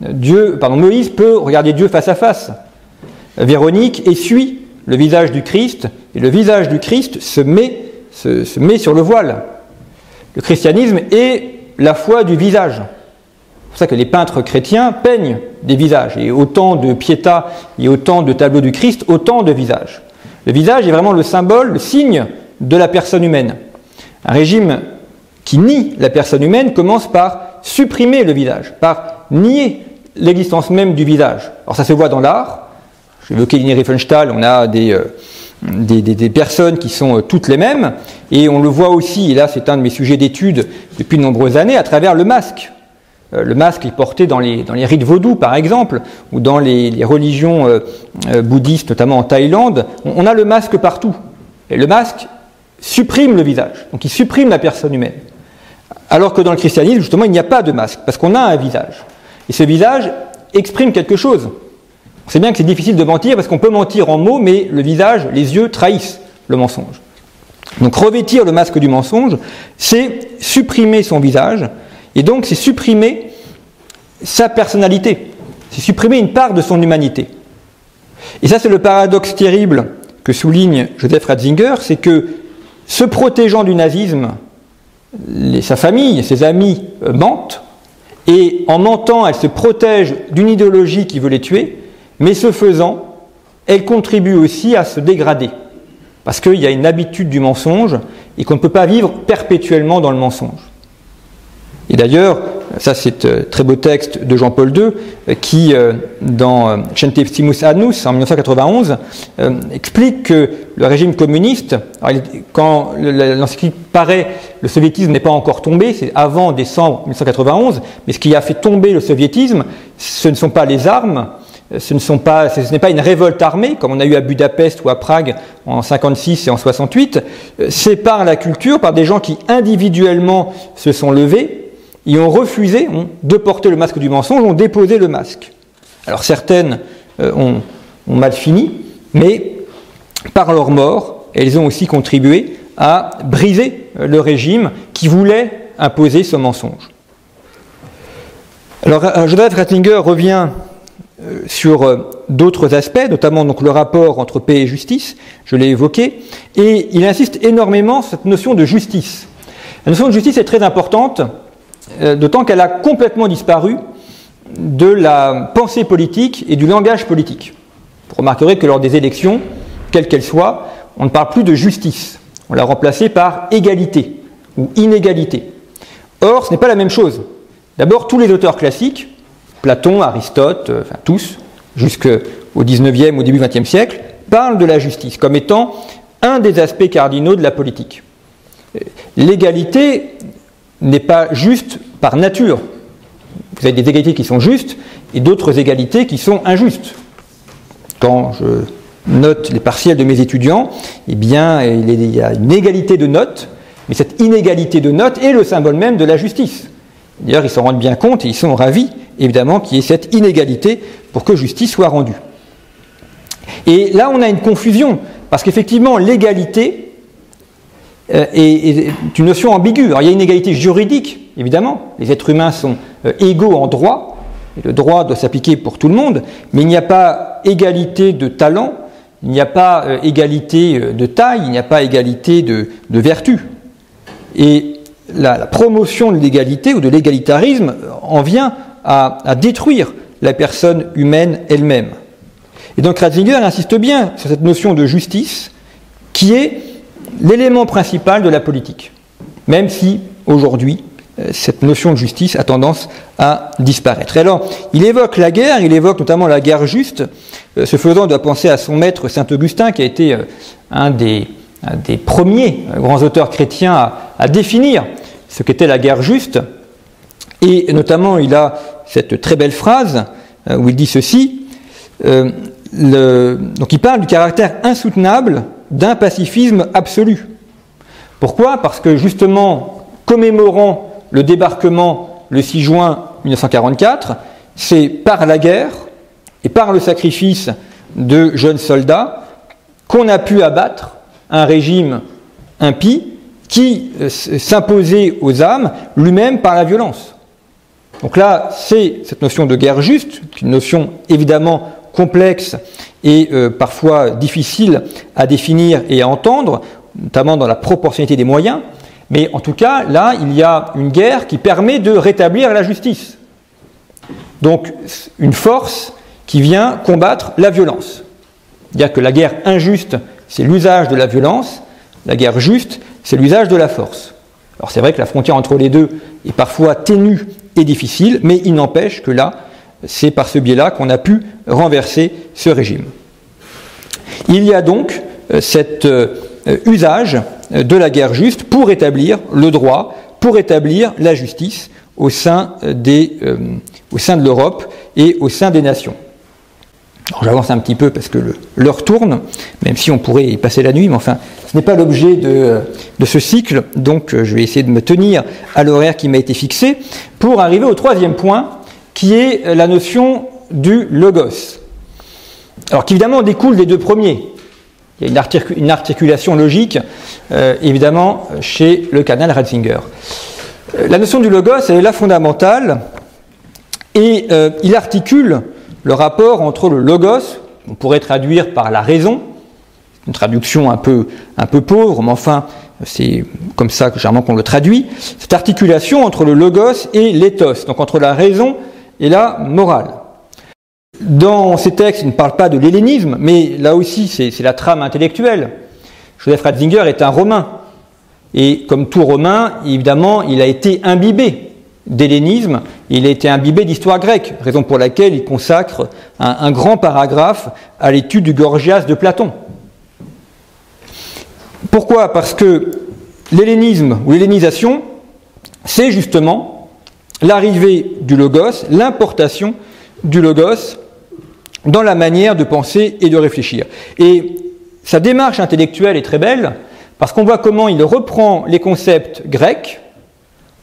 Moïse peut regarder Dieu face à face. Véronique essuie le visage du Christ, et le visage du Christ se met sur le voile. Le christianisme est la foi du visage. C'est pour ça que les peintres chrétiens peignent des visages. Et autant de Pietà et autant de tableaux du Christ, autant de visages. Le visage est vraiment le symbole, le signe de la personne humaine. Un régime qui nie la personne humaine commence par supprimer le visage, par nier l'existence même du visage. Alors ça se voit dans l'art. J'ai évoqué Leni Riefenstahl, on a des personnes qui sont toutes les mêmes, et on le voit aussi, et là c'est un de mes sujets d'étude depuis de nombreuses années, à travers le masque. Le masque est porté dans les rites vaudous, par exemple, ou dans les religions bouddhistes, notamment en Thaïlande. On a le masque partout. Et le masque supprime le visage, donc il supprime la personne humaine. Alors que dans le christianisme, justement, il n'y a pas de masque, parce qu'on a un visage. Et ce visage exprime quelque chose. On sait bien que c'est difficile de mentir, parce qu'on peut mentir en mots, mais le visage, les yeux trahissent le mensonge. Donc revêtir le masque du mensonge, c'est supprimer son visage, et donc c'est supprimer sa personnalité, c'est supprimer une part de son humanité. Et ça, c'est le paradoxe terrible que souligne Joseph Ratzinger, c'est que se protégeant du nazisme, sa famille, ses amis mentent, et en mentant, elle se protège d'une idéologie qui veut les tuer, mais ce faisant, elle contribue aussi à se dégrader, parce qu'il y a une habitude du mensonge, et qu'on ne peut pas vivre perpétuellement dans le mensonge. Et d'ailleurs, ça c'est un très beau texte de Jean-Paul II, qui, dans Centesimus Annus, en 1991, explique que le régime communiste, alors, quand l'encyclique paraît, le soviétisme n'est pas encore tombé, c'est avant décembre 1991, mais ce qui a fait tomber le soviétisme, ce ne sont pas les armes, ce n'est pas une révolte armée, comme on a eu à Budapest ou à Prague en 1956 et en 1968, c'est par la culture, par des gens qui individuellement se sont levés, et ont refusé de porter le masque du mensonge, ont déposé le masque. Alors certaines ont mal fini, mais par leur mort, elles ont aussi contribué à briser le régime qui voulait imposer ce mensonge. Alors Joseph Ratzinger revient sur d'autres aspects, notamment donc, le rapport entre paix et justice, je l'ai évoqué, et il insiste énormément sur cette notion de justice. La notion de justice est très importante, d'autant qu'elle a complètement disparu de la pensée politique et du langage politique. Vous remarquerez que lors des élections, quelles qu'elles soient, on ne parle plus de justice. On l'a remplacée par égalité ou inégalité. Or, ce n'est pas la même chose. D'abord, tous les auteurs classiques, Platon, Aristote, enfin tous, jusqu'au XIXe, au début XXe siècle, parlent de la justice comme étant un des aspects cardinaux de la politique. L'égalité n'est pas juste par nature. Vous avez des égalités qui sont justes et d'autres égalités qui sont injustes. Quand je note les partiels de mes étudiants, eh bien, il y a une égalité de notes, mais cette inégalité de notes est le symbole même de la justice. D'ailleurs, ils s'en rendent bien compte et ils sont ravis, évidemment, qu'il y ait cette inégalité pour que justice soit rendue. Et là, on a une confusion, parce qu'effectivement, l'égalité est une notion ambiguë. Alors, il y a une égalité juridique, évidemment. Les êtres humains sont égaux en droit, et le droit doit s'appliquer pour tout le monde, mais il n'y a pas égalité de talent, il n'y a pas égalité de taille, il n'y a pas égalité de vertu. Et la promotion de l'égalité ou de l'égalitarisme en vient à détruire la personne humaine elle-même. Et donc Ratzinger insiste bien sur cette notion de justice qui est l'élément principal de la politique, même si aujourd'hui cette notion de justice a tendance à disparaître. Et alors, il évoque la guerre, il évoque notamment la guerre juste. Ce faisant, on doit penser à son maître Saint-Augustin, qui a été un des premiers grands auteurs chrétiens à définir ce qu'était la guerre juste. Et notamment, il a cette très belle phrase où il dit ceci. Donc il parle du caractère insoutenable d'un pacifisme absolu. Pourquoi ? Parce que justement, commémorant le débarquement le 6 juin 1944, c'est par la guerre et par le sacrifice de jeunes soldats qu'on a pu abattre un régime impie qui s'imposait aux âmes lui-même par la violence. Donc là, c'est cette notion de guerre juste, une notion évidemment complexe et parfois difficile à définir et à entendre, notamment dans la proportionnalité des moyens, mais en tout cas, là, il y a une guerre qui permet de rétablir la justice. Donc, une force qui vient combattre la violence. C'est-à-dire que la guerre injuste, c'est l'usage de la violence, la guerre juste, c'est l'usage de la force. Alors c'est vrai que la frontière entre les deux est parfois ténue et difficile, mais il n'empêche que là, c'est par ce biais-là qu'on a pu renverser ce régime. Il y a donc cet usage de la guerre juste pour établir le droit, pour établir la justice au sein de l'Europe et au sein des nations. Alors j'avance un petit peu parce que l'heure tourne, même si on pourrait y passer la nuit, mais enfin, ce n'est pas l'objet de ce cycle, donc je vais essayer de me tenir à l'horaire qui m'a été fixé, pour arriver au troisième point, qui est la notion du logos. Alors qu'évidemment découle des deux premiers. Il y a une articulation logique, évidemment, chez le cardinal Ratzinger. La notion du logos, elle est là fondamentale, et il articule le rapport entre le logos, on pourrait traduire par la raison, une traduction un peu pauvre, mais enfin, c'est comme ça généralement qu'on le traduit, cette articulation entre le logos et l'éthos, donc entre la raison et la morale. Dans ces textes, il ne parle pas de l'hellénisme, mais là aussi c'est la trame intellectuelle. Joseph Ratzinger est un Romain, et comme tout Romain, évidemment, il a été imbibé d'hellénisme, il a été imbibé d'histoire grecque, raison pour laquelle il consacre un grand paragraphe à l'étude du Gorgias de Platon. Pourquoi ? Parce que l'hellénisme ou l'hellénisation, c'est justement l'arrivée du logos, l'importation du logos dans la manière de penser et de réfléchir. Et sa démarche intellectuelle est très belle, parce qu'on voit comment il reprend les concepts grecs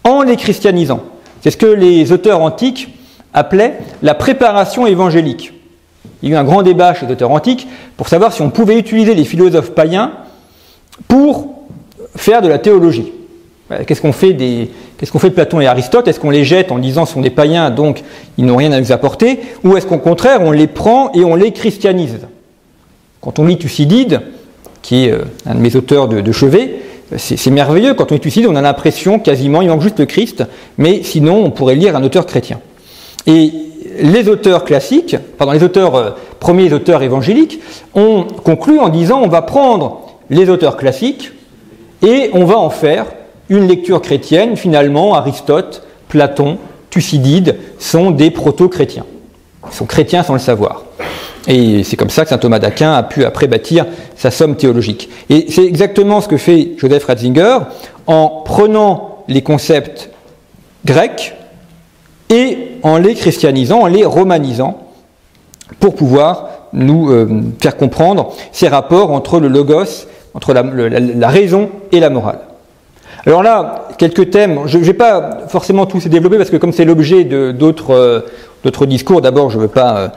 en les christianisant. C'est ce que les auteurs antiques appelaient la préparation évangélique. Il y a eu un grand débat chez les auteurs antiques pour savoir si on pouvait utiliser les philosophes païens pour faire de la théologie. Qu'est-ce qu'on fait de Platon et Aristote ? Est-ce qu'on les jette en disant ce sont des païens, donc ils n'ont rien à nous apporter ? Ou est-ce qu'au contraire, on les prend et on les christianise ? Quand on lit Thucydide, qui est un de mes auteurs de chevet, c'est merveilleux. Quand on lit Thucydide, on a l'impression quasiment, il manque juste le Christ, mais sinon on pourrait lire un auteur chrétien. Et les auteurs classiques, premiers auteurs évangéliques, ont conclu en disant on va prendre les auteurs classiques et on va en faire une lecture chrétienne. Finalement, Aristote, Platon, Thucydide sont des proto-chrétiens. Ils sont chrétiens sans le savoir. Et c'est comme ça que saint Thomas d'Aquin a pu après bâtir sa somme théologique. Et c'est exactement ce que fait Joseph Ratzinger en prenant les concepts grecs et en les christianisant, en les romanisant, pour pouvoir nous faire comprendre ces rapports entre le logos, entre la raison et la morale. Alors là, quelques thèmes, je ne vais pas forcément tous les développer parce que comme c'est l'objet d'autres discours, d'abord je ne veux pas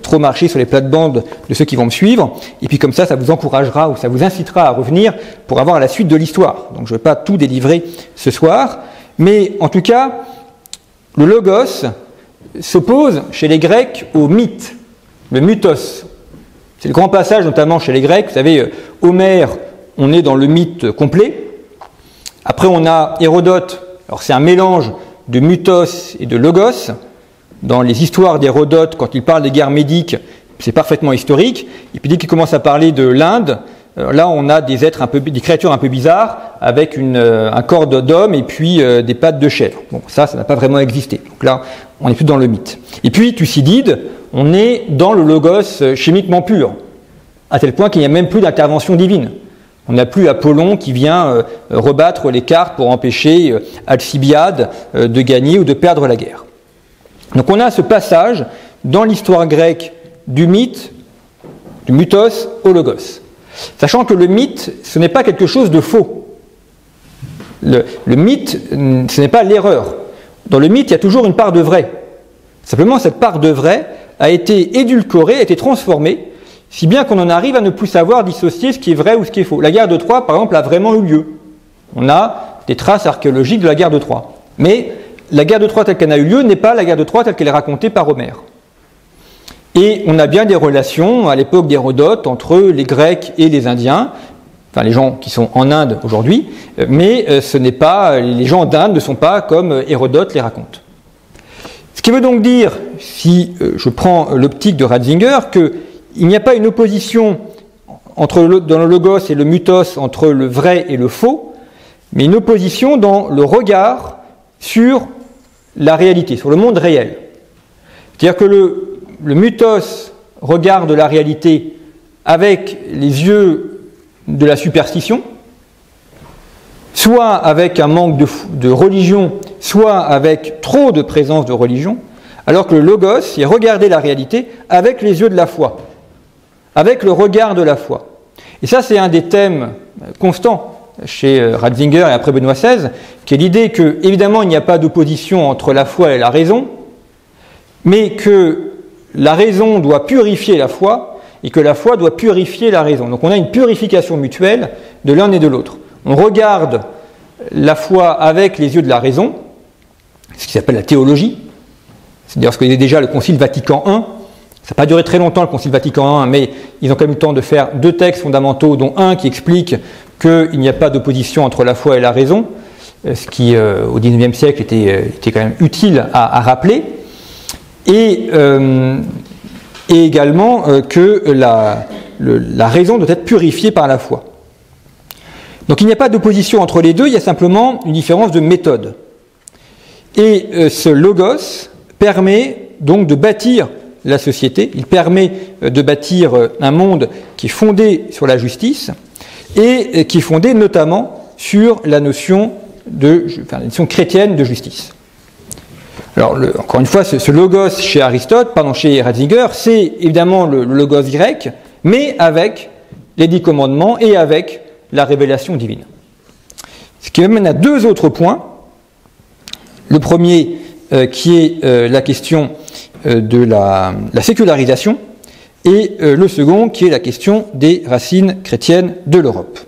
trop marcher sur les plates-bandes de ceux qui vont me suivre, et puis comme ça vous encouragera ou ça vous incitera à revenir pour avoir la suite de l'histoire. Donc je ne vais pas tout délivrer ce soir, mais en tout cas, le logos s'oppose chez les Grecs au mythe, le mythos. C'est le grand passage notamment chez les Grecs, vous savez, Homère, on est dans le mythe complet. Après, on a Hérodote, alors c'est un mélange de mythos et de logos. Dans les histoires d'Hérodote, quand il parle des guerres médiques, c'est parfaitement historique. Et puis dès qu'il commence à parler de l'Inde, là on a des créatures un peu bizarres, avec un corps d'homme et puis des pattes de chèvre. Bon, ça n'a pas vraiment existé. Donc là, on est plus dans le mythe. Et puis Thucydide, on est dans le logos chimiquement pur, à tel point qu'il n'y a même plus d'intervention divine. On n'a plus Apollon qui vient rebattre les cartes pour empêcher Alcibiade de gagner ou de perdre la guerre. Donc on a ce passage dans l'histoire grecque du mythe, du mythos au logos. Sachant que le mythe, ce n'est pas quelque chose de faux. Le mythe, ce n'est pas l'erreur. Dans le mythe, il y a toujours une part de vrai. Simplement, cette part de vrai a été édulcorée, a été transformée, si bien qu'on en arrive à ne plus savoir dissocier ce qui est vrai ou ce qui est faux. La guerre de Troie, par exemple, a vraiment eu lieu. On a des traces archéologiques de la guerre de Troie. Mais la guerre de Troie telle qu'elle a eu lieu n'est pas la guerre de Troie telle qu'elle est racontée par Homère. Et on a bien des relations à l'époque d'Hérodote entre les Grecs et les Indiens, enfin les gens qui sont en Inde aujourd'hui, mais les gens d'Inde ne sont pas comme Hérodote les raconte. Ce qui veut donc dire, si je prends l'optique de Ratzinger, qu'il n'y a pas une opposition dans le logos et le mythos entre le vrai et le faux, mais une opposition dans le regard sur la réalité, sur le monde réel. C'est-à-dire que le mythos regarde la réalité avec les yeux de la superstition, soit avec un manque de religion, soit avec trop de présence de religion, alors que le logos, il regardait la réalité avec les yeux de la foi, avec le regard de la foi. Et ça, c'est un des thèmes constants chez Ratzinger et après Benoît XVI, qui est l'idée que, évidemment, il n'y a pas d'opposition entre la foi et la raison, mais que la raison doit purifier la foi et que la foi doit purifier la raison. Donc on a une purification mutuelle de l'un et de l'autre. On regarde la foi avec les yeux de la raison, ce qui s'appelle la théologie, c'est-à-dire ce que disait déjà le Concile Vatican I. Ça n'a pas duré très longtemps le Concile Vatican I, mais ils ont quand même eu le temps de faire 2 textes fondamentaux, dont un qui explique qu'il n'y a pas d'opposition entre la foi et la raison, ce qui, au XIXe siècle, était quand même utile à rappeler, et également que la raison doit être purifiée par la foi. Donc il n'y a pas d'opposition entre les deux, il y a simplement une différence de méthode. Et ce logos permet donc de bâtir la société, il permet de bâtir un monde qui est fondé sur la justice et qui est fondé notamment sur la notion chrétienne de justice. Alors, encore une fois, ce logos chez chez Ratzinger, c'est évidemment le logos grec, mais avec les 10 commandements et avec la révélation divine. Ce qui m'amène à 2 autres points. Le premier, qui est la question de la sécularisation, et le second, qui est la question des racines chrétiennes de l'Europe.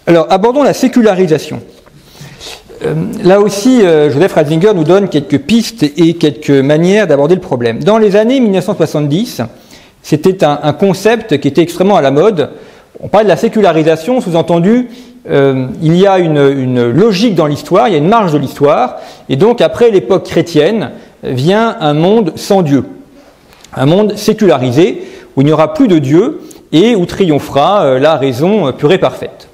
Alors, abordons la sécularisation. Là aussi, Joseph Ratzinger nous donne quelques pistes et quelques manières d'aborder le problème. Dans les années 1970, c'était un concept qui était extrêmement à la mode. On parle de la sécularisation, sous-entendu, il y a une logique dans l'histoire, il y a une marge de l'histoire, et donc après l'époque chrétienne vient un monde sans Dieu, un monde sécularisé, où il n'y aura plus de Dieu et où triomphera la raison pure et parfaite.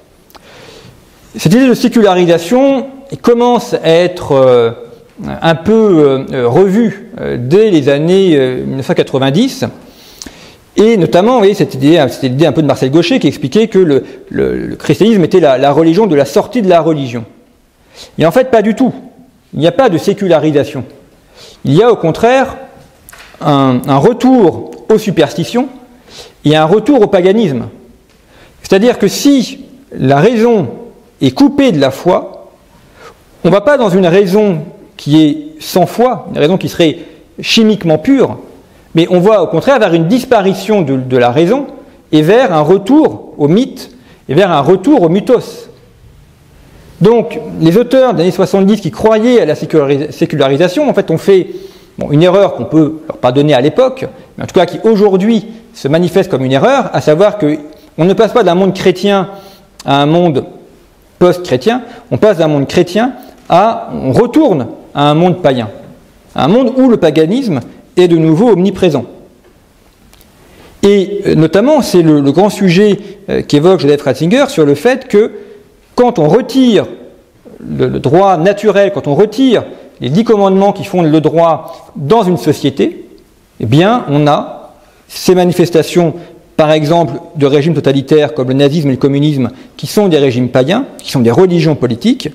Cette idée de sécularisation commence à être un peu revue dès les années 1990, et notamment, vous voyez, c'était l'idée un peu de Marcel Gauchet qui expliquait que le christianisme était la religion de la sortie de la religion. Et en fait, pas du tout. Il n'y a pas de sécularisation. Il y a au contraire un retour aux superstitions et un retour au paganisme. C'est-à-dire que si la raison est coupée de la foi, on ne va pas dans une raison qui est sans foi, une raison qui serait chimiquement pure, mais on va au contraire vers une disparition de la raison et vers un retour au mythe et vers un retour au mythos. Donc, les auteurs des années 70 qui croyaient à la sécularisation, en fait, ont fait une erreur qu'on peut leur pardonner à l'époque, mais en tout cas qui aujourd'hui se manifeste comme une erreur, à savoir qu'on ne passe pas d'un monde chrétien à un monde post-chrétien, on passe d'un monde chrétien on retourne à un monde païen, à un monde où le paganisme est de nouveau omniprésent. Et notamment, c'est le grand sujet qu'évoque Joseph Ratzinger sur le fait que quand on retire le droit naturel, quand on retire les 10 commandements qui fondent le droit dans une société, eh bien, on a ces manifestations, par exemple, de régimes totalitaires comme le nazisme et le communisme, qui sont des régimes païens, qui sont des religions politiques.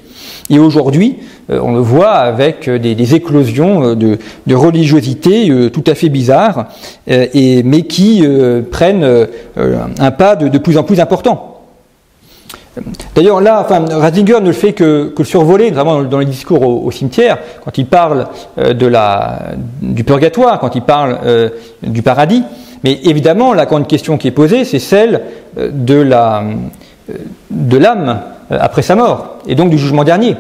Et aujourd'hui, on le voit avec des éclosions de religiosité tout à fait bizarres, mais qui prennent un pas de plus en plus important. D'ailleurs, là, Ratzinger ne le fait que survoler, notamment dans les discours au cimetière, quand il parle du purgatoire, quand il parle du paradis. Mais évidemment, la grande question qui est posée, c'est celle de l'âme après sa mort, et donc du jugement dernier.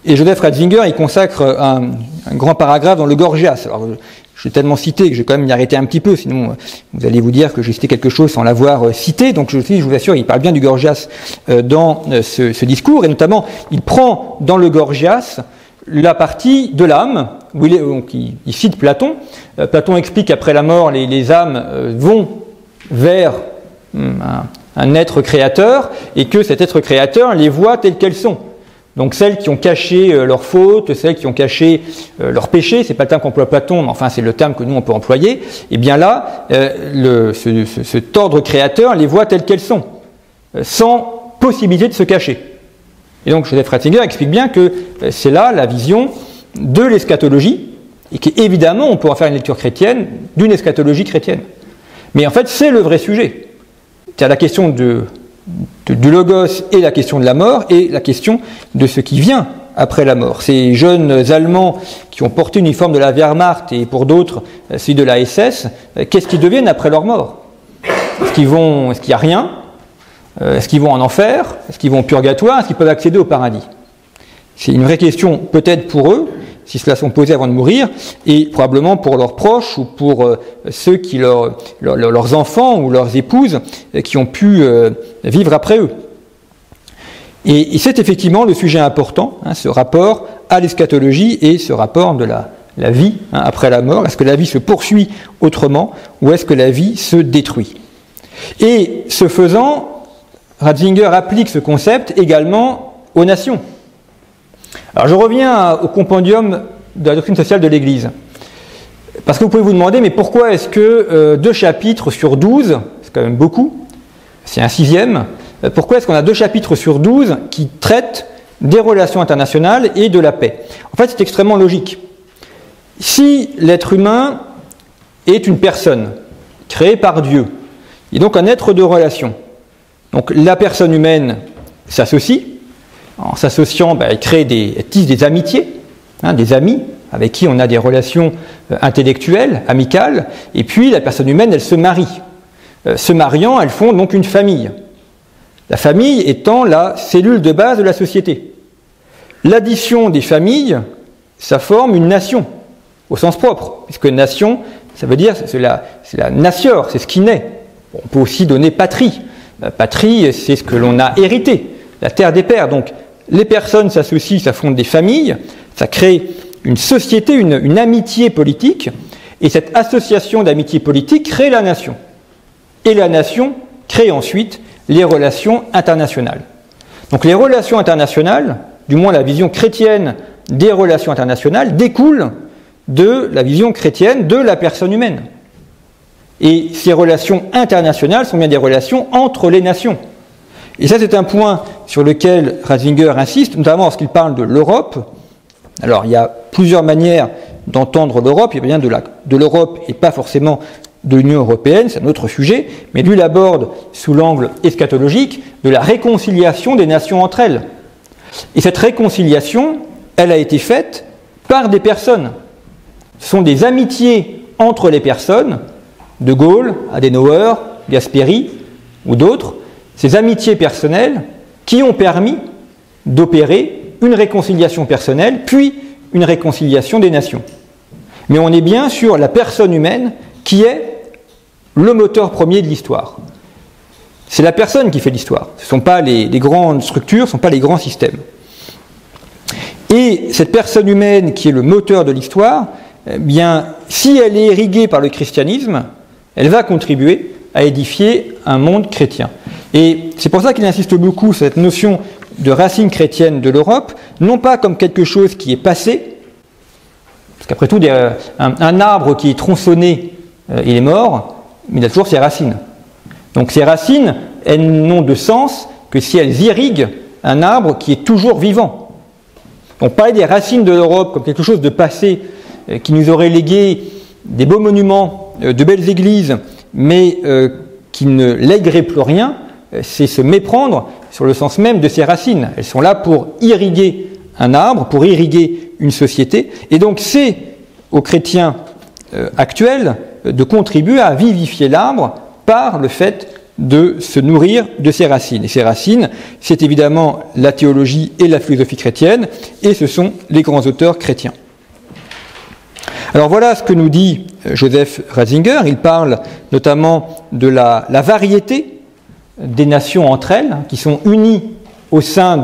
Et Joseph Ratzinger, il consacre un grand paragraphe dans le Gorgias. Alors, je l'ai tellement cité que je vais quand même m'y arrêter un petit peu, sinon vous allez vous dire que j'ai cité quelque chose sans l'avoir cité. Donc je vous assure, il parle bien du Gorgias dans ce discours, et notamment, il prend dans le Gorgias la partie de l'âme, où il cite Platon. Platon explique qu'après la mort, les âmes vont vers un être créateur, et que cet être créateur les voit telles qu'elles sont. Donc celles qui ont caché leurs fautes, celles qui ont caché leurs péchés, c'est pas le terme qu'emploie Platon, mais enfin c'est le terme que nous on peut employer, et bien là, cet ordre créateur les voit telles qu'elles sont, sans possibilité de se cacher. Et donc Joseph Ratzinger explique bien que c'est là la vision de l'eschatologie, et qu'évidemment on peut en faire une lecture chrétienne d'une eschatologie chrétienne. Mais en fait c'est le vrai sujet. C'est la question du logos et la question de la mort et la question de ce qui vient après la mort. Ces jeunes Allemands qui ont porté l'uniforme de la Wehrmacht et pour d'autres celui de la SS, qu'est-ce qu'ils deviennent après leur mort ? Est-ce qu'il n'y a rien ? Est-ce qu'ils vont en enfer ? Est-ce qu'ils vont au purgatoire ? Est-ce qu'ils peuvent accéder au paradis ? C'est une vraie question peut-être pour eux, si cela sont posés avant de mourir, et probablement pour leurs proches ou pour ceux qui leurs enfants ou leurs épouses qui ont pu vivre après eux. Et c'est effectivement le sujet important, ce rapport à l'eschatologie et ce rapport de la vie après la mort. Est-ce que la vie se poursuit autrement ou est-ce que la vie se détruit? Et ce faisant, Ratzinger applique ce concept également aux nations. Alors je reviens au compendium de la doctrine sociale de l'Église. Parce que vous pouvez vous demander, mais pourquoi est-ce que 2 chapitres sur 12, c'est quand même beaucoup, c'est un 6e, pourquoi est-ce qu'on a 2 chapitres sur 12 qui traitent des relations internationales et de la paix? En fait, c'est extrêmement logique. Si l'être humain est une personne créée par Dieu, il est donc un être de relation, donc la personne humaine s'associe, en s'associant, elle tisse des amitiés, des amis, avec qui on a des relations intellectuelles, amicales, et puis la personne humaine, elle se marie. Se mariant, elles font donc une famille. La famille étant la cellule de base de la société. L'addition des familles, ça forme une nation, au sens propre, puisque nation, ça veut dire, c'est la natior, c'est ce qui naît. On peut aussi donner patrie. La patrie, c'est ce que l'on a hérité, la terre des pères. Donc, les personnes s'associent, ça fonde des familles, ça crée une société, une amitié politique, et cette association d'amitié politique crée la nation. Et la nation crée ensuite les relations internationales. Donc les relations internationales, du moins la vision chrétienne des relations internationales, découle de la vision chrétienne de la personne humaine. Et ces relations internationales sont bien des relations entre les nations. Et ça, c'est un point sur lequel Ratzinger insiste, notamment lorsqu'il parle de l'Europe. Alors, il y a plusieurs manières d'entendre l'Europe. Il y a bien de l'Europe et pas forcément de l'Union européenne, c'est un autre sujet, mais lui l'aborde sous l'angle eschatologique de la réconciliation des nations entre elles. Et cette réconciliation, elle a été faite par des personnes. Ce sont des amitiés entre les personnes, De Gaulle, Adenauer, Gasperi ou d'autres, ces amitiés personnelles qui ont permis d'opérer une réconciliation personnelle, puis une réconciliation des nations. Mais on est bien sur la personne humaine qui est le moteur premier de l'histoire. C'est la personne qui fait l'histoire. Ce ne sont pas les grandes structures, ce ne sont pas les grands systèmes. Et cette personne humaine qui est le moteur de l'histoire, eh bien, si elle est irriguée par le christianisme, elle va contribuer à édifier un monde chrétien. Et c'est pour ça qu'il insiste beaucoup sur cette notion de racine chrétienne de l'Europe, non pas comme quelque chose qui est passé, parce qu'après tout, un arbre qui est tronçonné, il est mort, mais il a toujours ses racines. Donc ces racines, elles n'ont de sens que si elles irriguent un arbre qui est toujours vivant. Donc parler des racines de l'Europe comme quelque chose de passé, qui nous aurait légué des beaux monuments, de belles églises, mais qui ne léguerait plus rien, c'est se méprendre sur le sens même de ces racines. Elles sont là pour irriguer un arbre, pour irriguer une société, et donc c'est aux chrétiens actuels de contribuer à vivifier l'arbre par le fait de se nourrir de ses racines. Et ces racines, c'est évidemment la théologie et la philosophie chrétienne, et ce sont les grands auteurs chrétiens. Alors voilà ce que nous dit Joseph Ratzinger. Il parle notamment de la variété des nations entre elles, qui sont unies au sein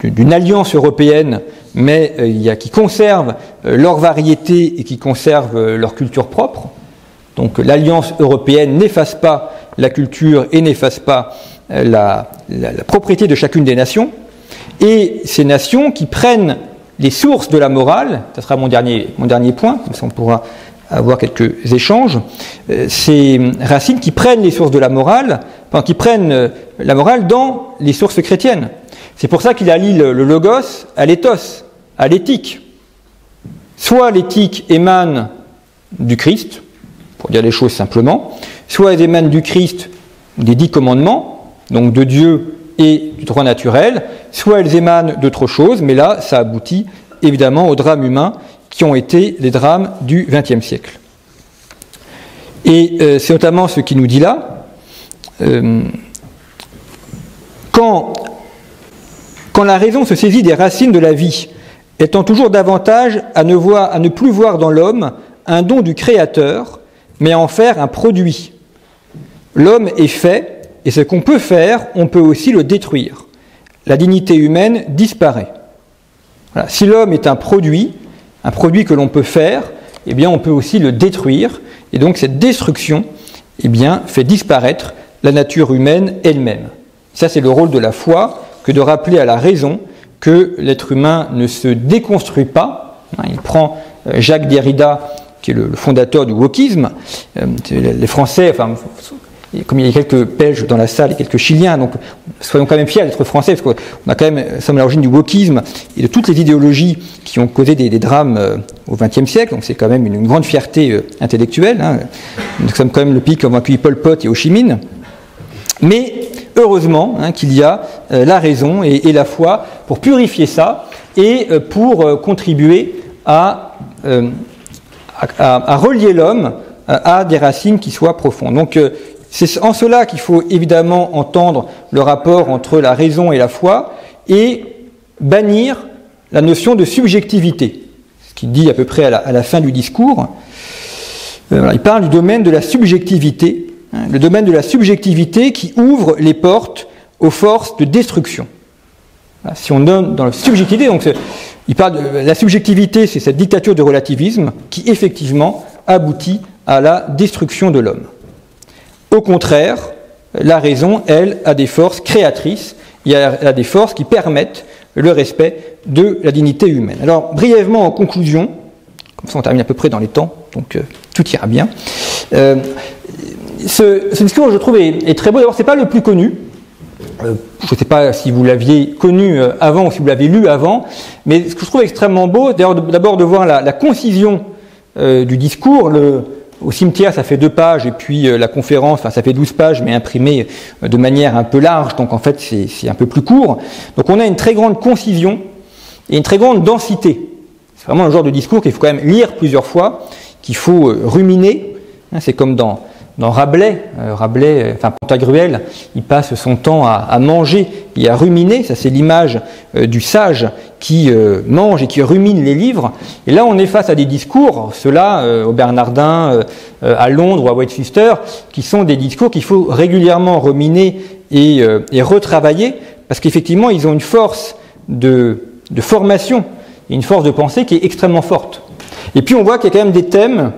d'une alliance européenne, mais qui conservent leur variété et qui conservent leur culture propre. Donc l'alliance européenne n'efface pas la culture et n'efface pas la propriété de chacune des nations. Et ces nations qui prennent les sources de la morale, ce sera mon dernier point, comme ça on pourra avoir quelques échanges, ces racines qui prennent les sources de la morale, qui prennent la morale dans les sources chrétiennes. C'est pour ça qu'il allie le logos à l'éthos, à l'éthique. Soit l'éthique émane du Christ, pour dire les choses simplement, soit elle émane du Christ, des 10 commandements, donc de Dieu et du droit naturel, soit elles émanent d'autre chose, mais là, ça aboutit évidemment aux drames humains qui ont été les drames du XXe siècle. Et c'est notamment ce qu'il nous dit là. Quand la raison se saisit des racines de la vie, elle tend toujours davantage à ne plus voir dans l'homme un don du Créateur, mais à en faire un produit. L'homme est fait, et ce qu'on peut faire, on peut aussi le détruire. la dignité humaine disparaît. Voilà. Si l'homme est un produit que l'on peut faire, eh bien on peut aussi le détruire, et donc cette destruction eh bien, fait disparaître la nature humaine elle-même. Ça, c'est le rôle de la foi, que de rappeler à la raison que l'être humain ne se déconstruit pas. Il prend Jacques Derrida, qui est le fondateur du wokisme. Les Français, enfin, comme il y a quelques Belges dans la salle et quelques Chiliens, donc soyons quand même fiers d'être Français, parce qu'on a quand même, sommes à l'origine du wokisme et de toutes les idéologies qui ont causé des drames au XXe siècle, donc c'est quand même une grande fierté intellectuelle. Nous sommes quand même le pays qui a accueilli Pol Pot et Ho Chi Minh. Mais heureusement qu'il y a la raison et la foi pour purifier ça et pour contribuer à relier l'homme à des racines qui soient profondes. Donc c'est en cela qu'il faut évidemment entendre le rapport entre la raison et la foi et bannir la notion de subjectivité, ce qu'il dit à peu près à la fin du discours. Il parle du domaine de la subjectivité, le domaine de la subjectivité qui ouvre les portes aux forces de destruction. Si on donne dans la subjectivité, donc il parle de la subjectivité, c'est cette dictature de relativisme qui effectivement aboutit à la destruction de l'homme. Au contraire, la raison, elle, a des forces créatrices, elle a des forces qui permettent le respect de la dignité humaine. Alors, brièvement, en conclusion, comme ça on termine à peu près dans les temps, donc tout ira bien. Ce discours, je trouve, est très beau. D'abord, ce n'est pas le plus connu. Je ne sais pas si vous l'aviez connu avant ou si vous l'avez lu avant, mais ce que je trouve extrêmement beau, d'abord de voir la concision du discours. Au cimetière, ça fait 2 pages, et puis la conférence, enfin, ça fait 12 pages, mais imprimé de manière un peu large, donc en fait, c'est un peu plus court. Donc on a une très grande concision et une très grande densité. C'est vraiment le genre de discours qu'il faut quand même lire plusieurs fois, qu'il faut ruminer. C'est comme dans Rabelais, enfin Pantagruel, il passe son temps à manger et à ruminer, ça c'est l'image du sage qui mange et qui rumine les livres. Et là on est face à des discours, ceux-là au Bernardin, à Londres ou à Westminster, qui sont des discours qu'il faut régulièrement ruminer et retravailler, parce qu'effectivement ils ont une force de formation et une force de pensée qui est extrêmement forte. Et puis on voit qu'il y a quand même des thèmes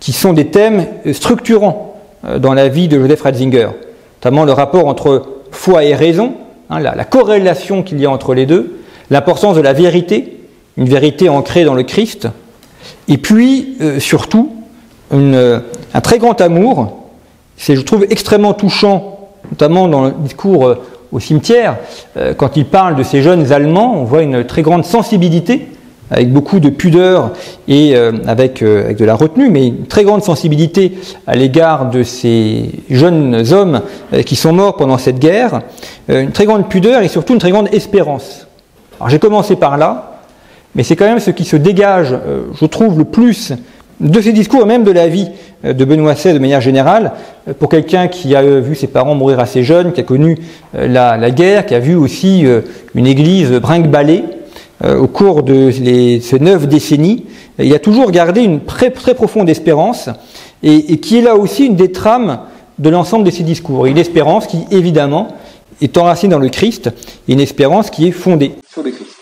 qui sont des thèmes structurants dans la vie de Joseph Ratzinger, notamment le rapport entre foi et raison, la corrélation qu'il y a entre les deux, l'importance de la vérité, une vérité ancrée dans le Christ, et puis surtout un très grand amour. C'est, je trouve, extrêmement touchant, notamment dans le discours au cimetière, quand il parle de ces jeunes Allemands, on voit une très grande sensibilité, avec beaucoup de pudeur et avec de la retenue, mais une très grande sensibilité à l'égard de ces jeunes hommes qui sont morts pendant cette guerre, une très grande pudeur et surtout une très grande espérance. Alors j'ai commencé par là, mais c'est quand même ce qui se dégage, je trouve, le plus de ces discours et même de la vie de Benoît XVI de manière générale, pour quelqu'un qui a vu ses parents mourir assez jeunes, qui a connu la guerre, qui a vu aussi une église brinque-ballée, au cours de ces 9 décennies, il a toujours gardé une très, très profonde espérance et qui est là aussi une des trames de l'ensemble de ses discours. Une espérance qui, évidemment, est enracinée dans le Christ et une espérance qui est fondée sur le Christ.